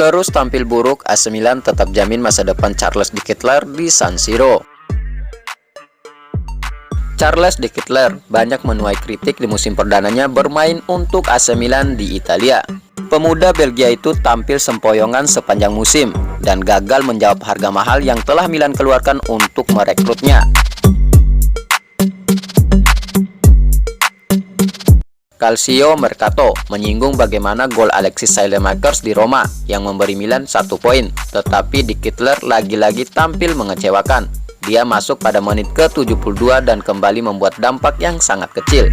Terus tampil buruk, AC Milan tetap jamin masa depan Charles De Ketelaere di San Siro. Charles De Ketelaere banyak menuai kritik di musim perdananya bermain untuk AC Milan di Italia. Pemuda Belgia itu tampil sempoyongan sepanjang musim dan gagal menjawab harga mahal yang telah Milan keluarkan untuk merekrutnya. Calcio Mercato menyinggung bagaimana gol Alexis Saelemaekers di Roma yang memberi Milan 1 poin, tetapi De Ketelaere lagi-lagi tampil mengecewakan. Dia masuk pada menit ke-72 dan kembali membuat dampak yang sangat kecil.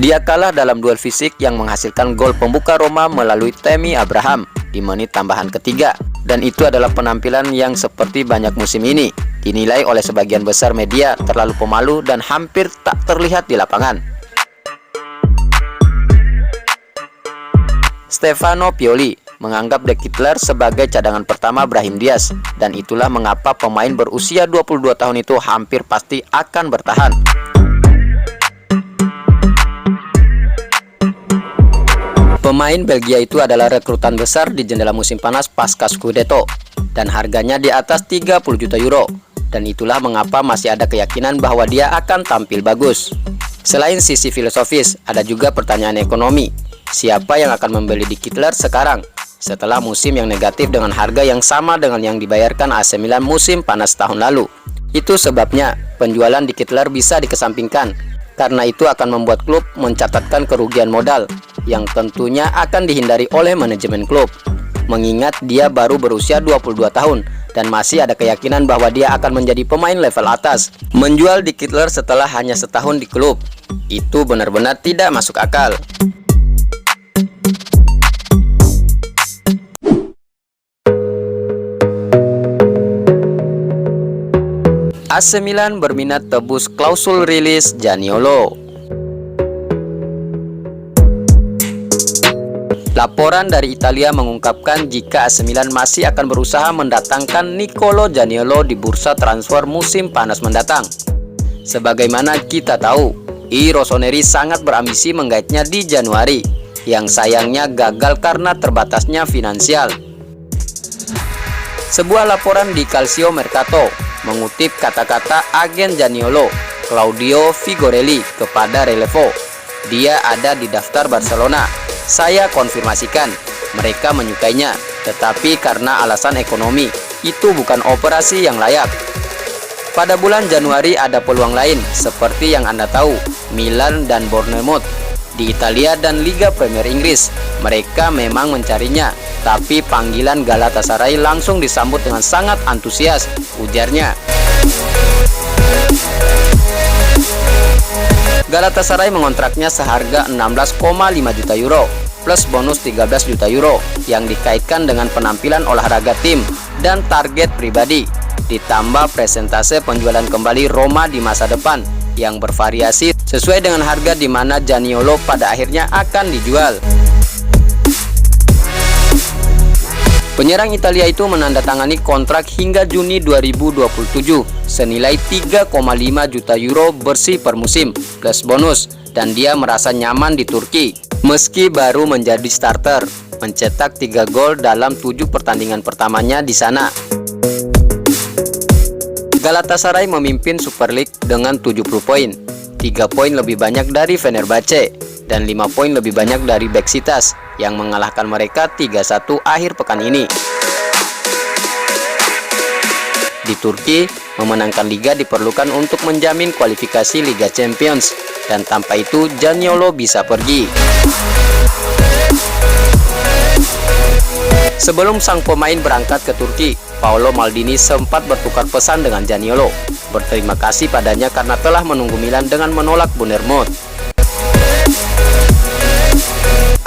Dia kalah dalam duel fisik yang menghasilkan gol pembuka Roma melalui Tammy Abraham di menit tambahan ketiga. Dan itu adalah penampilan yang seperti banyak musim ini, dinilai oleh sebagian besar media terlalu pemalu dan hampir tak terlihat di lapangan. Stefano Pioli menganggap De Ketelaere sebagai cadangan pertama Brahim Diaz, dan itulah mengapa pemain berusia 22 tahun itu hampir pasti akan bertahan. Pemain Belgia itu adalah rekrutan besar di jendela musim panas pasca Scudetto dan harganya di atas 30 juta euro, dan itulah mengapa masih ada keyakinan bahwa dia akan tampil bagus. Selain sisi filosofis, ada juga pertanyaan ekonomi. Siapa yang akan membeli De Ketelaere sekarang setelah musim yang negatif dengan harga yang sama dengan yang dibayarkan AC Milan musim panas tahun lalu? Itu sebabnya penjualan De Ketelaere bisa dikesampingkan, karena itu akan membuat klub mencatatkan kerugian modal yang tentunya akan dihindari oleh manajemen klub, mengingat dia baru berusia 22 tahun dan masih ada keyakinan bahwa dia akan menjadi pemain level atas. Menjual De Ketelaere setelah hanya setahun di klub, itu benar-benar tidak masuk akal. AC Milan berminat tebus klausul rilis Zaniolo. Laporan dari Italia mengungkapkan jika AC Milan masih akan berusaha mendatangkan Nicolo Zaniolo di bursa transfer musim panas mendatang. Sebagaimana kita tahu, I Rossoneri sangat berambisi menggaitnya di Januari, yang sayangnya gagal karena terbatasnya finansial. Sebuah laporan di Calcio Mercato mengutip kata-kata agen Zaniolo, Claudio Figorelli, kepada Relevo. Dia ada di daftar Barcelona. Saya konfirmasikan, mereka menyukainya, tetapi karena alasan ekonomi, itu bukan operasi yang layak. Pada bulan Januari ada peluang lain, seperti yang Anda tahu, Milan dan Bournemouth di Italia dan Liga Premier Inggris. Mereka memang mencarinya, tapi panggilan Galatasaray langsung disambut dengan sangat antusias, ujarnya. Galatasaray mengontraknya seharga 16,5 juta euro plus bonus 13 juta euro yang dikaitkan dengan penampilan olahraga tim dan target pribadi, ditambah presentase penjualan kembali Roma di masa depan yang bervariasi sesuai dengan harga di mana Zaniolo pada akhirnya akan dijual. Penyerang Italia itu menandatangani kontrak hingga Juni 2027 senilai 3,5 juta euro bersih per musim plus bonus, dan dia merasa nyaman di Turki meski baru menjadi starter, mencetak 3 gol dalam 7 pertandingan pertamanya di sana. Galatasaray memimpin Super League dengan 70 poin, 3 poin lebih banyak dari Fenerbahce dan 5 poin lebih banyak dari Beşiktaş yang mengalahkan mereka 3-1 akhir pekan ini. Di Turki, memenangkan liga diperlukan untuk menjamin kualifikasi Liga Champions, dan tanpa itu Zaniolo bisa pergi. Sebelum sang pemain berangkat ke Turki, Paolo Maldini sempat bertukar pesan dengan Zaniolo, berterima kasih padanya karena telah menunggu Milan dengan menolak Bournemouth.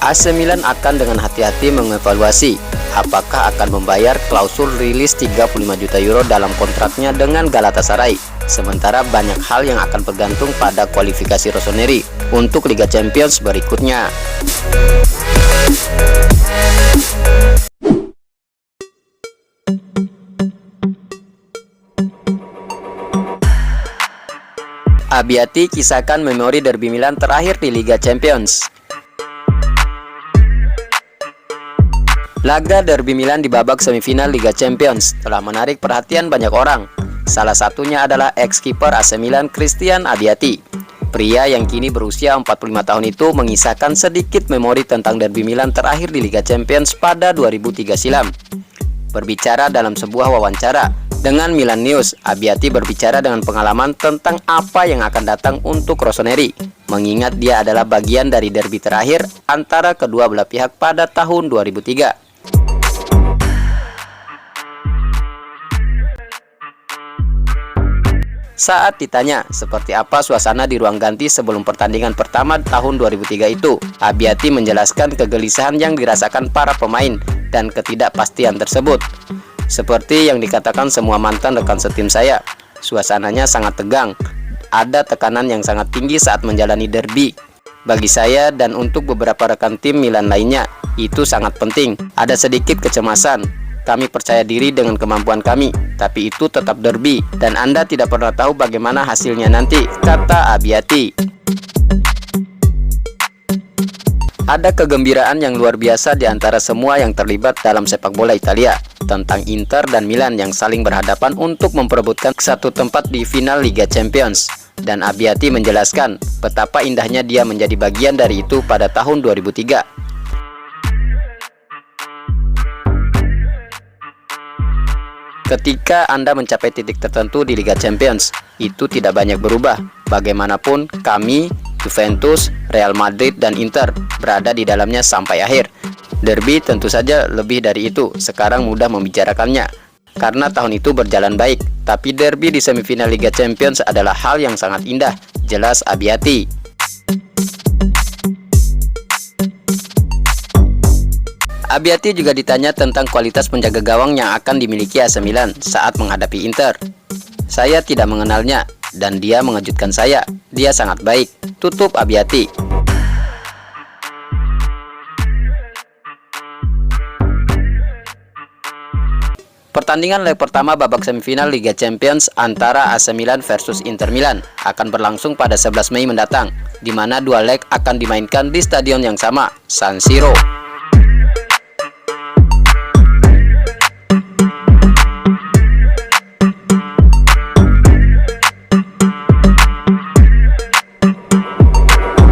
AC Milan akan dengan hati-hati mengevaluasi apakah akan membayar klausul rilis 35 juta euro dalam kontraknya dengan Galatasaray. Sementara banyak hal yang akan bergantung pada kualifikasi Rossoneri untuk Liga Champions berikutnya. Abbiati kisahkan memori derby Milan terakhir di Liga Champions. Laga derby Milan di babak semifinal Liga Champions telah menarik perhatian banyak orang. Salah satunya adalah ex-kiper AC Milan Christian Abbiati. Pria yang kini berusia 45 tahun itu mengisahkan sedikit memori tentang derby Milan terakhir di Liga Champions pada 2003 silam. Berbicara dalam sebuah wawancara dengan Milan News, Abbiati berbicara dengan pengalaman tentang apa yang akan datang untuk Rossoneri, mengingat dia adalah bagian dari derby terakhir antara kedua belah pihak pada tahun 2003. Saat ditanya seperti apa suasana di ruang ganti sebelum pertandingan pertama tahun 2003 itu, Abbiati menjelaskan kegelisahan yang dirasakan para pemain dan ketidakpastian tersebut. Seperti yang dikatakan semua mantan rekan setim saya, suasananya sangat tegang. Ada tekanan yang sangat tinggi saat menjalani derby. Bagi saya dan untuk beberapa rekan tim Milan lainnya, itu sangat penting. Ada sedikit kecemasan. Kami percaya diri dengan kemampuan kami, tapi itu tetap derby dan Anda tidak pernah tahu bagaimana hasilnya nanti, kata Abbiati. Ada kegembiraan yang luar biasa di antara semua yang terlibat dalam sepak bola Italia tentang Inter dan Milan yang saling berhadapan untuk memperebutkan satu tempat di final Liga Champions. Dan Abbiati menjelaskan betapa indahnya dia menjadi bagian dari itu pada tahun 2003. Ketika Anda mencapai titik tertentu di Liga Champions, itu tidak banyak berubah. Bagaimanapun, kami, Juventus, Real Madrid, dan Inter berada di dalamnya sampai akhir. Derby tentu saja lebih dari itu, sekarang mudah membicarakannya, karena tahun itu berjalan baik. Tapi derby di semifinal Liga Champions adalah hal yang sangat indah, jelas Abbiati. Abbiati juga ditanya tentang kualitas penjaga gawang yang akan dimiliki AC Milan saat menghadapi Inter. Saya tidak mengenalnya, dan dia mengejutkan saya. Dia sangat baik, tutup Abbiati. Pertandingan leg pertama babak semifinal Liga Champions antara AC Milan versus Inter Milan akan berlangsung pada 11 Mei mendatang, di mana dua leg akan dimainkan di stadion yang sama, San Siro.